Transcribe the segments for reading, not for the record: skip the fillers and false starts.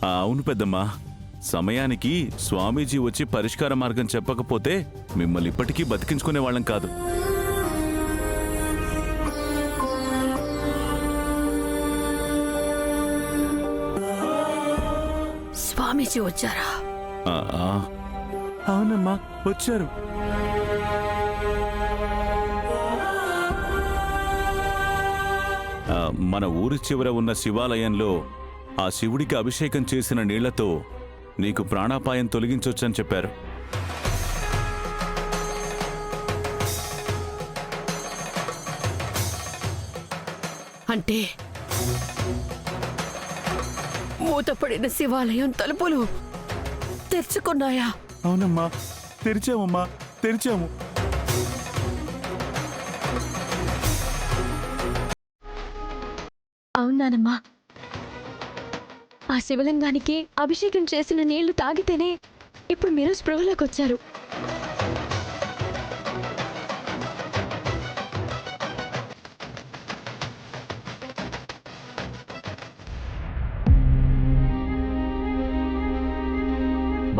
అవును పెద్దమ్మా, సమయానికి స్వామీజీ వచ్చి పరిష్కార మార్గం చెప్పకపోతే మిమ్మల్ని ఇప్పటికీ బతికించుకునే వాళ్ళం కాదు. స్వామీజీ వచ్చారా? అవునమ్మా, వచ్చారు. మన ఊరి చివర ఉన్న శివాలయంలో ఆ శివుడికి అభిషేకం చేసిన నీళ్లతో నీకు ప్రాణాపాయం తొలగించొచ్చని చెప్పారు. అంటే మూతపడిన శివాలయం తలుపులు తెరుచుకున్నాయా? అవునమ్మా, తెరిచామమ్మా, తెరిచాము. అవునానమ్మా, ఆ శివలింగానికి అభిషేకం చేసిన నీళ్లు తాగితేనే ఇప్పుడు మీరు స్పృహలోకి వచ్చారు.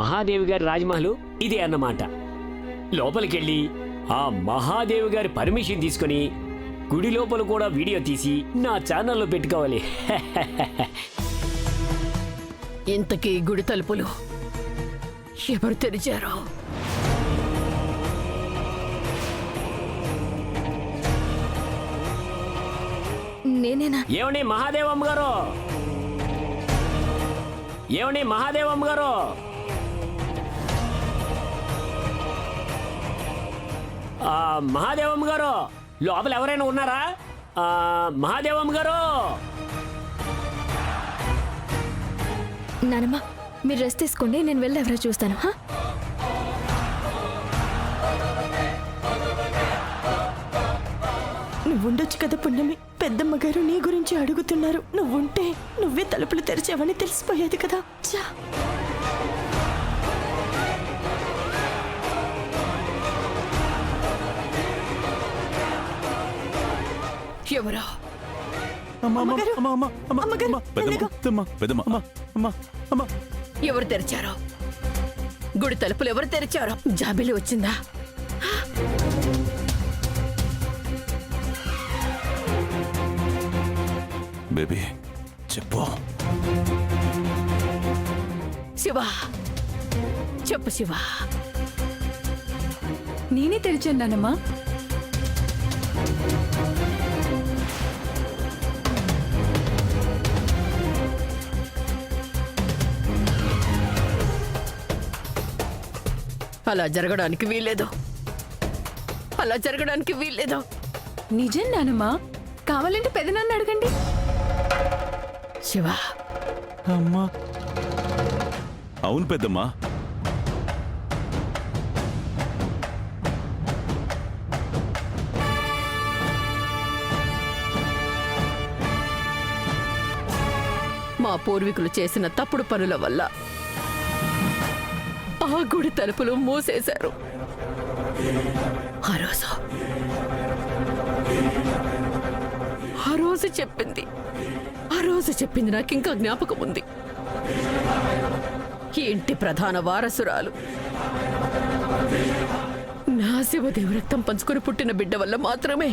మహాదేవి గారి రాజమహల్ ఇదే అన్నమాట. లోపలికెళ్ళి ఆ మహాదేవి గారి పర్మిషన్ తీసుకొని గుడి లోపల కూడా వీడియో తీసి నా ఛానల్లో పెట్టుకోవాలి. ఇంతకీ గుడి తలుపులు ఎవరు తెరిచారో? నేనేనా? ఏమండి మహాదేవమ్మ గారు, ఏమండి మహాదేవమ్మ గారు, మహాదేవమ్మ గారు, లోపల ఎవరైనా ఉన్నారా? మహాదేవమ్మ గారు. నానమ్మ, మీరు రెస్ట్ తీసుకోండి, నేను వెళ్ళి ఎవరో చూస్తాను. నువ్వుండొచ్చు కదా పుణ్యమి. పెద్దమ్మ గారు నీ గురించి అడుగుతున్నారు. నువ్వుంటే నువ్వే తలుపులు తెరిచావని తెలిసిపోయేది కదా. చా ఎవరా? ఎవరు తెరిచారో? గుడి తలుపులు ఎవరు తెరిచారో? జాబిలి వచ్చిందా? బేబీ చెప్పు. శివా, చెప్పు శివా. నేనే తెరిచాను నానమ్మా. అలా జరగడానికి వీల్లేదు, అలా జరగడానికి వీల్లేదు. నిజం నానమ్మా, కావాలంటే పెదనాన్న అడగండి. శివా. అమ్మా. అవును పెద్దమ్మా. మా పూర్వీకులు చేసిన తప్పుడు పనుల వల్ల ఆ గుడి తలుపులు మూసేశారు. ఆ రోజు చెప్పింది నాకు ఇంకా జ్ఞాపకం ఉంది. ఈ ఇంటి ప్రధాన వారసురాలు నా శివదేవి రక్తం పంచుకొని పుట్టిన బిడ్డ వల్ల మాత్రమే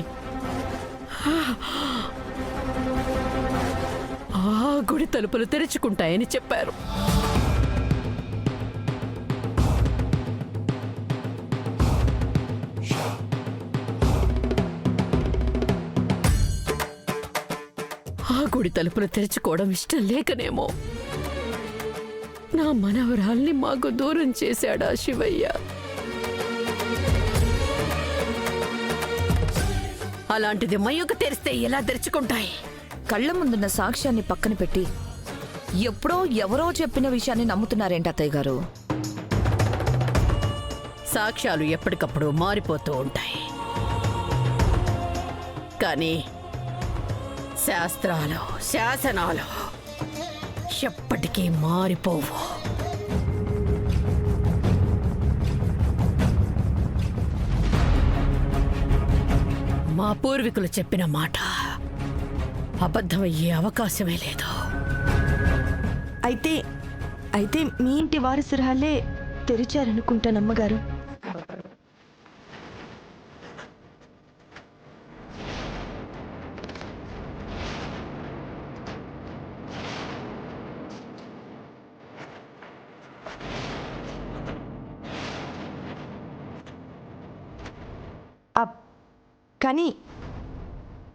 ఆ గుడి తలుపులు తెరుచుకుంటాయని చెప్పారు. ఆ గుడి తలుపులు తెరుచుకోవడం ఇష్టం లేకనేమో నా మనవరాల్ని మాకు దూరం చేశాడా శివయ్య. అలాంటిది మయ్యకు తెరిస్తే ఎలా తెరుచుకుంటాయి? కళ్ల ముందున్న సాక్ష్యాన్ని పక్కన పెట్టి ఎప్పుడో ఎవరో చెప్పిన విషయాన్ని నమ్ముతున్నారేంటి అత్తయ్య గారు? సాక్ష్యాలు ఎప్పటికప్పుడు మారిపోతూ ఉంటాయి, కానీ శాస్త్రాలు, శాసనాలు ఎప్పటికీ మారిపోవు. మా పూర్వీకులు చెప్పిన మాట అబద్ధమయ్యే అవకాశమే లేదు. అయితే అయితే మీ ఇంటి వారసురాలే తెరిచారనుకుంటానమ్మగారు. కానీ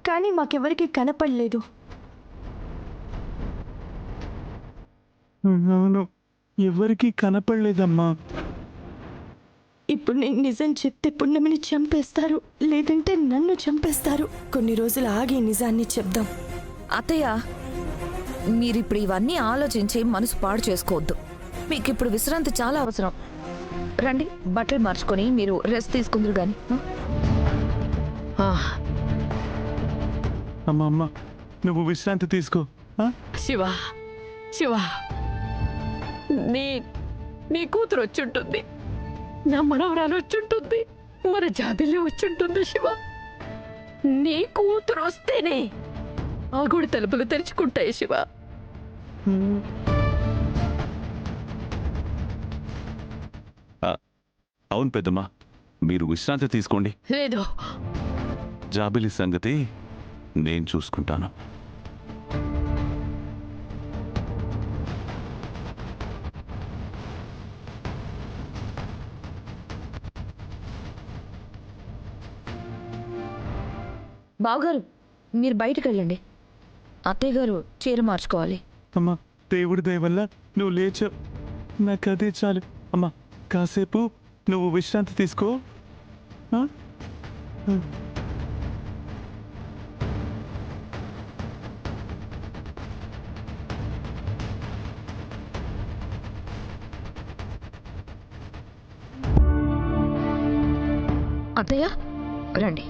కానీ మాకెవరికి కనపడలేదు. అవును, ఎవరికీ కనపడలేదమ్మా. ఇప్పుడు నేను నిజం చెప్తే పున్నమిని చంపేస్తారు, లేదంటే నన్ను చంపేస్తారు. కొన్ని రోజులు ఆగి నిజాన్ని చెప్దాం. అత్తయ్య, మీరిప్పుడు ఇవన్నీ ఆలోచించి మనసు పాడు చేసుకోవద్దు. మీకు ఇప్పుడు విశ్రాంతి చాలా అవసరం. రండి, బట్టలు మార్చుకొని మీరు రెస్ట్ తీసుకుందరు గాని. అమ్మ, నువ్వు విశ్రాంతి తీసుకో. శివ శివ, నీ కూతురు వచ్చుంటుంది, నా మనవరాలు వచ్చుంటుంది, మన జాబిల్లి వచ్చుంటుంది. శివ, నీ కూతురు వస్తేనే ఆ గుడి తలుపులు తెరుచుకుంటాయి. శివ, అవును పెద్దమ్మా, మీరు విశ్రాంతి తీసుకోండి. లేదు, జాబిలి సంగతి నేను చూసుకుంటాను. బావగారు, మీరు బయటకు వెళ్ళండి. అత్తయ్య గారు చీర మార్చుకోవాలి. అమ్మా, దేవుడి దయ వల్ల నువ్వు లేచావు, నాకు అదే చాలు. అమ్మా, కాసేపు నువ్వు విశ్రాంతి తీసుకో. ఆ? అత్తయ్య రండి.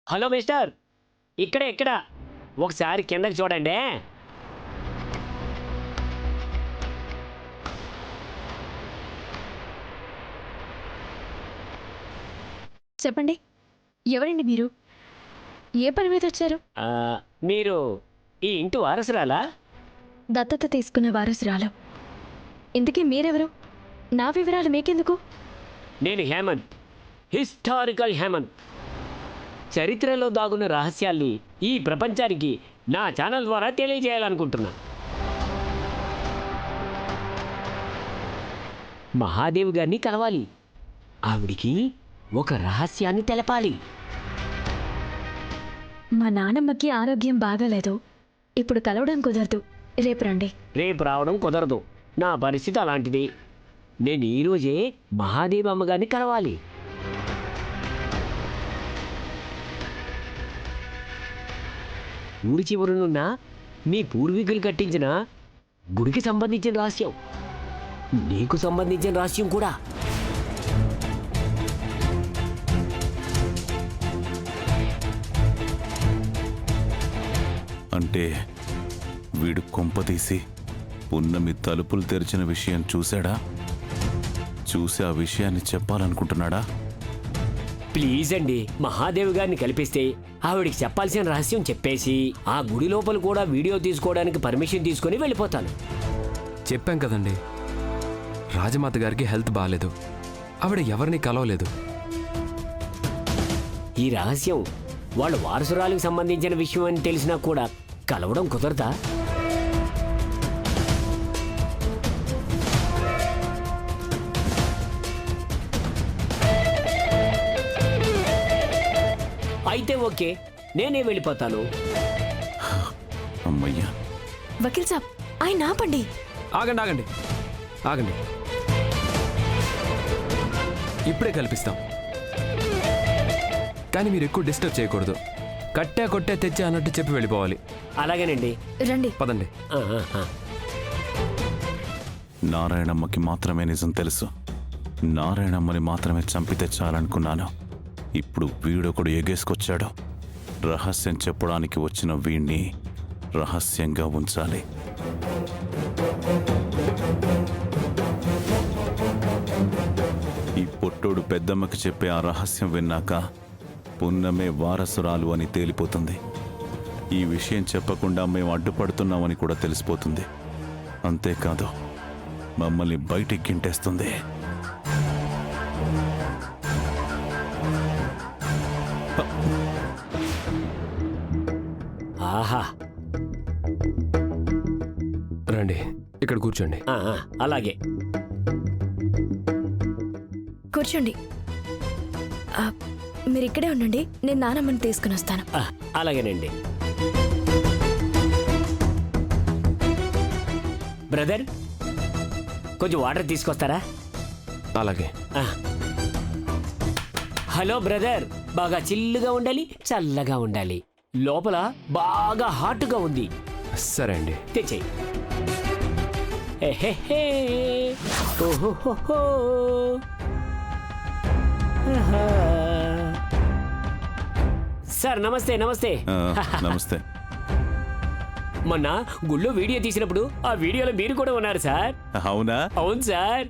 హలో మిస్టర్, ఇక్కడ ఒకసారి కిందకి చూడండి. చెప్పండి, ఎవరండి మీరు? ఏ పని మీద వచ్చారు? మీరు ఈ ఇంటి వారసురాలా? దత్తత తీసుకున్న వారసురాలు. ఇంతకీ మీరెవరు? నా వివరాలు మీకెందుకు? నేను హేమంత్, హిస్టారికల్ హేమంత్. చరిత్రలో దాగున్న రహస్యాల్ని ఈ ప్రపంచానికి నా ఛానల్ ద్వారా తెలియజేయాలనుకుంటున్నా. మహాదేవి గారిని కలవాలి. ఆవిడికి ఒక రహస్యాన్ని తెలపాలి. మా నానమ్మకి ఆరోగ్యం బాగాలేదు, ఇప్పుడు కలవడం కుదరదు. రేపు రండి. రేపు రావడం కుదరదు, నా పరిస్థితి అలాంటిది. నేను ఈరోజే మహాదేవి అమ్మగారిని కలవాలి. ఊరి చివరనున్న మీ పూర్వీకులు కట్టించిన గుడికి సంబంధించిన రహస్యం, నీకు సంబంధించిన రహస్యం కూడా. అంటే వీడు కొంపతీసి పున్నమి తలుపులు తెరిచిన విషయం చూశాడా? చూసి ఆ విషయాన్ని చెప్పాలనుకుంటున్నాడా? ప్లీజ్ అండి, మహాదేవి గారిని కల్పిస్తే ఆవిడికి చెప్పాల్సిన రహస్యం చెప్పేసి ఆ గుడి లోపల కూడా వీడియో తీసుకోవడానికి పర్మిషన్ తీసుకొని వెళ్ళిపోతాను. చెప్పాం కదండి, రాజమాత గారికి హెల్త్ బాగాలేదు, ఆవిడ ఎవరిని కలవలేదు. ఈ రహస్యం వాళ్ళ వారసురాలకు సంబంధించిన విషయం అని తెలిసినా కూడా కలవడం కుదరదా? అయితే ఓకే, నేనే వెళ్ళిపోతాను. అమ్మయ్యా, వకీల్ సాబ్, ఆయన ఆపండి. ఆగండి ఆగండి ఆగండి, ఇప్పుడే కల్పిస్తాం. కానీ మీరు ఎక్కువ డిస్టర్బ్ చేయకూడదు. కట్టే కొట్టే తెచ్చే అన్నట్టు చెప్పి వెళ్ళిపోవాలి. అలాగేనండి, రండి. పదండి. నారాయణమ్మకి మాత్రమే నిజం తెలుసు. నారాయణమ్మని మాత్రమే చంపితే చాలనుకున్నాను. ఇప్పుడు వీడొకడు ఎగేసుకొచ్చాడు. రహస్యం చెప్పడానికి వచ్చిన వీణ్ణి రహస్యంగా ఉంచాలి. ఈ పొట్టోడు పెద్దమ్మకి చెప్పే ఆ రహస్యం విన్నాక పున్నమే వారసురాలు అని తేలిపోతుంది. ఈ విషయం చెప్పకుండా మేము అడ్డుపడుతున్నామని కూడా తెలిసిపోతుంది. అంతేకాదు, మమ్మల్ని బయటికి గింటేస్తుంది. ఆహా. రండి, ఇక్కడ కూర్చోండి. అలాగే. కూర్చోండి. మీరు ఇక్కడే ఉండండి, నేను నానమ్మని తీసుకుని వస్తాను. అలాగేనండి. బ్రదర్, కొంచెం వాటర్ తీసుకొస్తారా? అలాగే. హలో బ్రదర్, బాగా చిల్లుగా ఉండాలి, చల్లగా ఉండాలి. లోపల బాగా హాట్గా ఉంది. సరే అండి. తెచ్చేయి. ఓహోహోహో. ఆహా. సార్ నమస్తే. నమస్తే. నమస్తే. మొన్న గుళ్ళో వీడియో తీసినప్పుడు ఆ వీడియోలో మీరు కూడా ఉన్నారు సార్. అవునా? అవును సార్.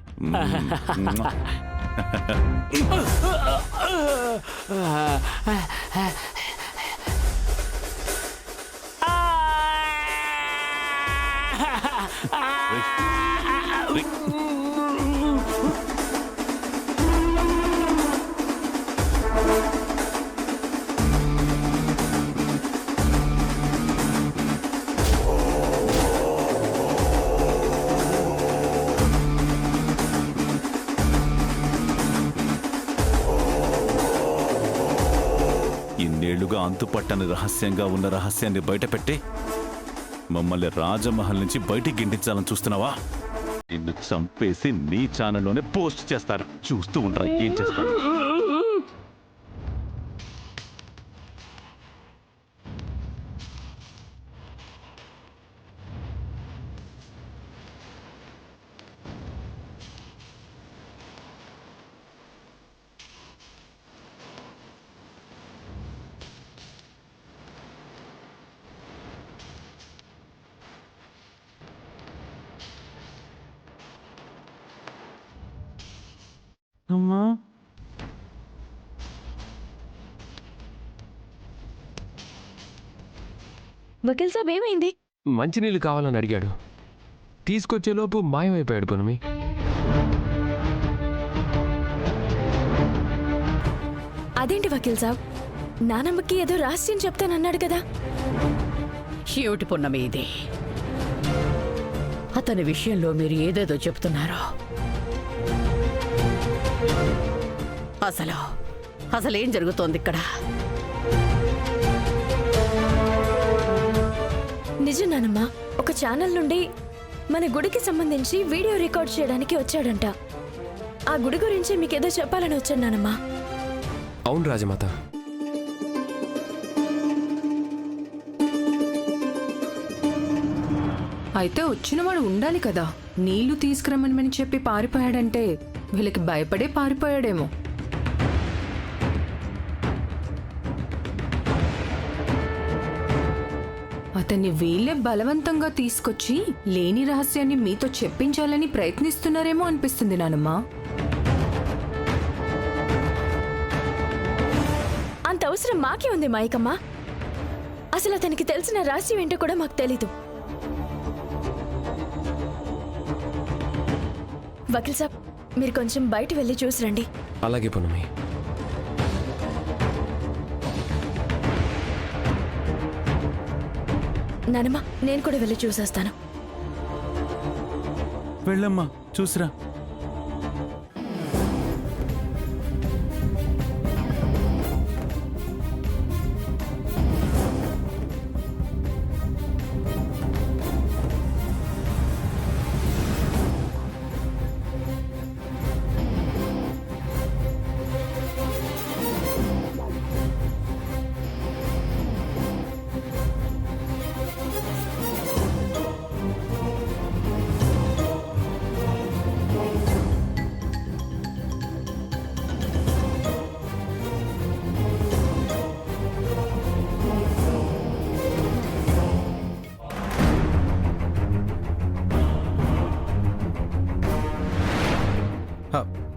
ఇన్నేళ్లుగా అంతుపట్టని రహస్యంగా ఉన్న రహస్యాన్ని బయటపెట్టి మమ్మల్ని రాజమహల్ నుంచి బయటికి గిండించాలని చూస్తున్నావా? నిన్ను చంపేసి నీ ఛానల్లోనే పోస్ట్ చేస్తారు. చూస్తూ ఉండరా ఏం చేస్తారు. అమ్మా, వకీల్ సాబ్ ఏమైంది? మంచినీళ్ళు కావాలని అడిగాడు. తీసుకొచ్చేలోపు మాయమైపోయాడు పునమి. అదేంటి వకీల్ సాబ్, నానమ్మకి ఏదో రహస్యం చెప్తానన్నాడు కదా? ఏమిటి పున్నమి ఇది? అతని విషయంలో మీరు ఏదేదో చెప్తున్నారో. అసలేం జరుగుతోంది ఇక్కడ? నిజం నానమ్మ, ఒక ఛానల్ నుండి మన గుడికి సంబంధించి వీడియో రికార్డ్ చేయడానికి వచ్చాడంట. ఆ గుడి గురించి మీకేదో చెప్పాలని వచ్చాను నానమ్మ. అవును రాజమాత. అయితే వచ్చినవాడు ఉండాలి కదా. నీళ్లు తీసుకురమ్మని చెప్పి పారిపోయాడంటే వీళ్ళకి భయపడే పారిపోయాడేమో. అతన్ని వీళ్ళే బలవంతంగా తీసుకొచ్చి లేని రహస్యాన్ని మీతో చెప్పించాలని ప్రయత్నిస్తున్నారేమో అనిపిస్తుంది నానమ్మా. అంత అవసరం మాకే ఉంది మాయకమ్మ. అసలు అతనికి తెలిసిన రహస్యం ఏంటో కూడా మాకు తెలీదు. వకీల్ సాబ్, మీరు కొంచెం బయట వెళ్ళి చూసిరండి. అలాగే పునమి. నానమ్మ, నేను కూడా వెళ్ళి చూసేస్తాను. వెళ్ళమ్మా, చూసిరా.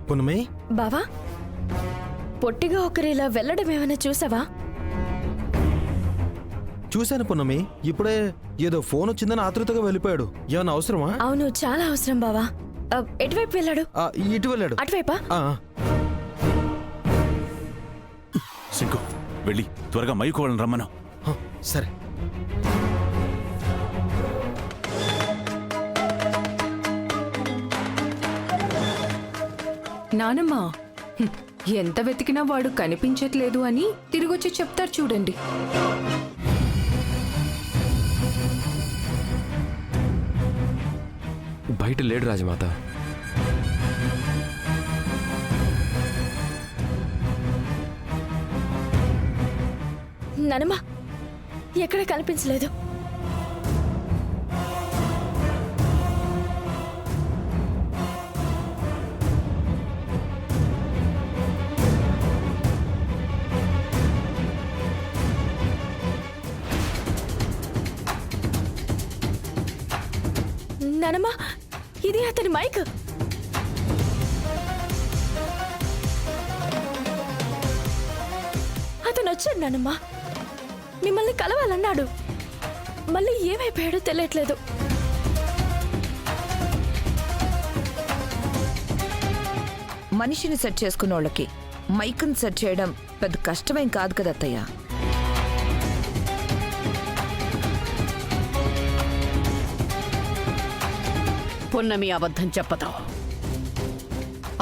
పునమి, బావా, పొట్టిగా ఒకరు ఇలా వెళ్ళడం ఏమైనా చూసావా? చూశాను పున్నమి, ఇప్పుడే ఏదో ఫోన్ వచ్చిందని ఆతృతగా వెళ్ళిపోయాడు. ఏమన్నా అవసరమా? అవును, చాలా అవసరం బావా. ఎటువైపు వెళ్ళాడు? ఇటు వెళ్ళాడు. అటువైపా? శంకు వెళ్ళి త్వరగా మైకోవాలని రమ్మను. సరే. నానమ్మా, ఎంత వెతికినా వాడు కనిపించట్లేదు అని తిరిగొచ్చి చెప్తారు చూడండి. బయట లేడు రాజమాత. నానమ్మ, ఎక్కడ కనిపించలేదు. నానమ్మ, ఇది అతని మైక్. అతను వచ్చాడు నానమ్మ, మిమ్మల్ని కలవాలన్నాడు. మళ్ళీ ఏమైపోయాడో తెలియట్లేదు. మనిషిని సెట్ చేసుకున్న వాళ్ళకి మైక్ని సెట్ చేయడం పెద్ద కష్టమేం కాదు కదా అత్తయ్య. పున్నమి అబద్ధం చెప్పదు.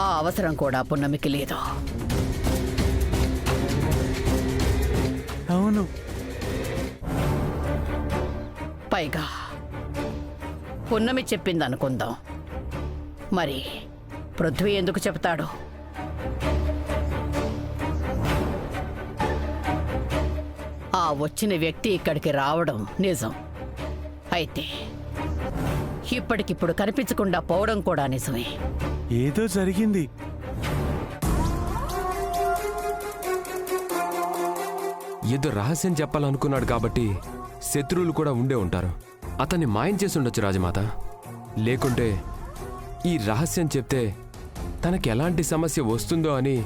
ఆ అవసరం కూడా పున్నమికి లేదు. అవును, పైగా పున్నమి చెప్పింది అనుకుందాం, మరి పృథ్వీ ఎందుకు చెప్తాడు? ఆ వచ్చిన వ్యక్తి ఇక్కడికి రావడం నిజం అయితే ఇప్పటికిప్పుడు కనిపించకుండా పోవడం కూడా నిజమే. ఏదో జరిగింది. ఏదో రహస్యం చెప్పాలనుకున్నాడు కాబట్టి శత్రువులు కూడా ఉండే ఉంటారు. అతన్ని మాయం చేసి ఉండొచ్చు రాజమాత. లేకుంటే ఈ రహస్యం చెప్తే తనకి ఎలాంటి సమస్య వస్తుందో అని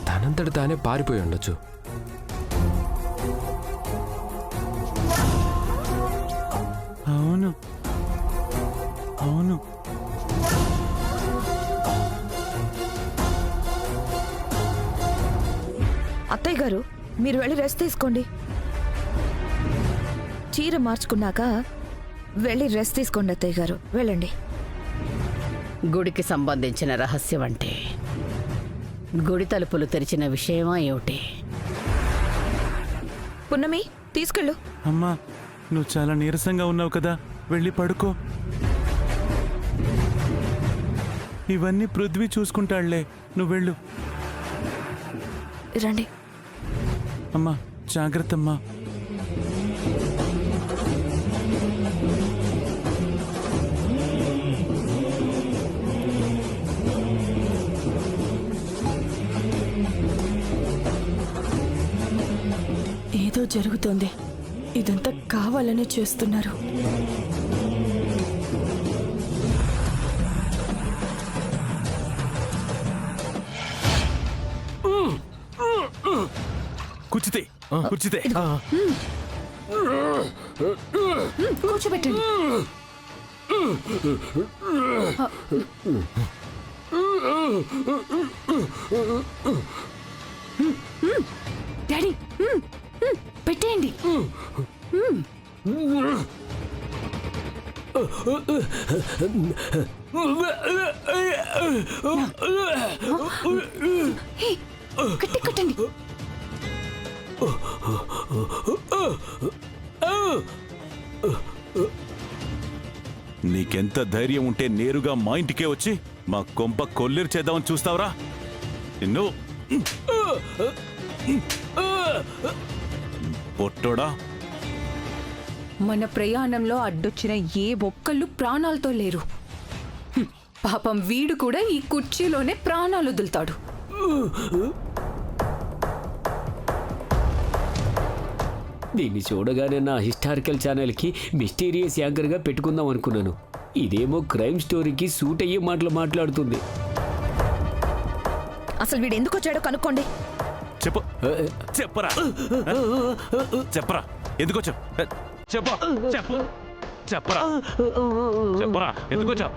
తనంతట తానే పారిపోయి ఉండొచ్చు. అవును అవును, అత్తయ్య గారు, మీరు వెళ్ళి రెస్ట్ తీసుకోండి. చీర మార్చుకున్నాక వెళ్ళి రెస్ట్ తీసుకోండి అత్తయ్య గారు. వెళ్ళండి. గుడికి సంబంధించిన రహస్యం అంటే గుడి తలుపులు తెరిచిన విషయమా ఏమిటి? పున్నమి, తీసుకెళ్ళు. అమ్మా నువ్వు చాలా నీరసంగా ఉన్నావు కదా, వెళ్ళి పడుకో. ఇవన్నీ పృథ్వీ చూసుకుంటాడులే, నువ్వు వెళ్ళు. రండి. అమ్మా జాగ్రత్త అమ్మా. ఏదో జరుగుతోంది. ఇదంతా కావాలనే చేస్తున్నారు. కూర్చుతే కూర్చుతే కూర్చోబెట్టండి. డాడీ, పెట్టేయండి. కట్టి కట్టండి. నీకెంత ధైర్యం ఉంటే నేరుగా మా ఇంటికే వచ్చి మా కొంప కొల్లేరు చేద్దామని చూస్తావురా? నిన్ను పొట్టోడా, మన ప్రయాణంలో అడ్డొచ్చిన ఏ ఒక్కళ్ళు ప్రాణాలతో లేరు. పాపం వీడు కూడా ఈ కుర్చీలోనే ప్రాణాలు వదులుతాడు. దీన్ని చూడగానే నా హిస్టారికల్ ఛానల్కి మిస్టీరియస్ యాంకర్గా పెట్టుకుందాం అనుకున్నాను. ఇదేమో క్రైమ్ స్టోరీకి సూట్ అయ్యే మాటలు మాట్లాడుతుంది. అసలు వీడు ఎందుకు వచ్చాడో కనుక్కోండి. చెప్పు చెప్పరా చెప్పరా ఎందుకు వచ్చావు చెప్పు చెప్పు చెప్పరా చెప్పరా ఎందుకు వచ్చావు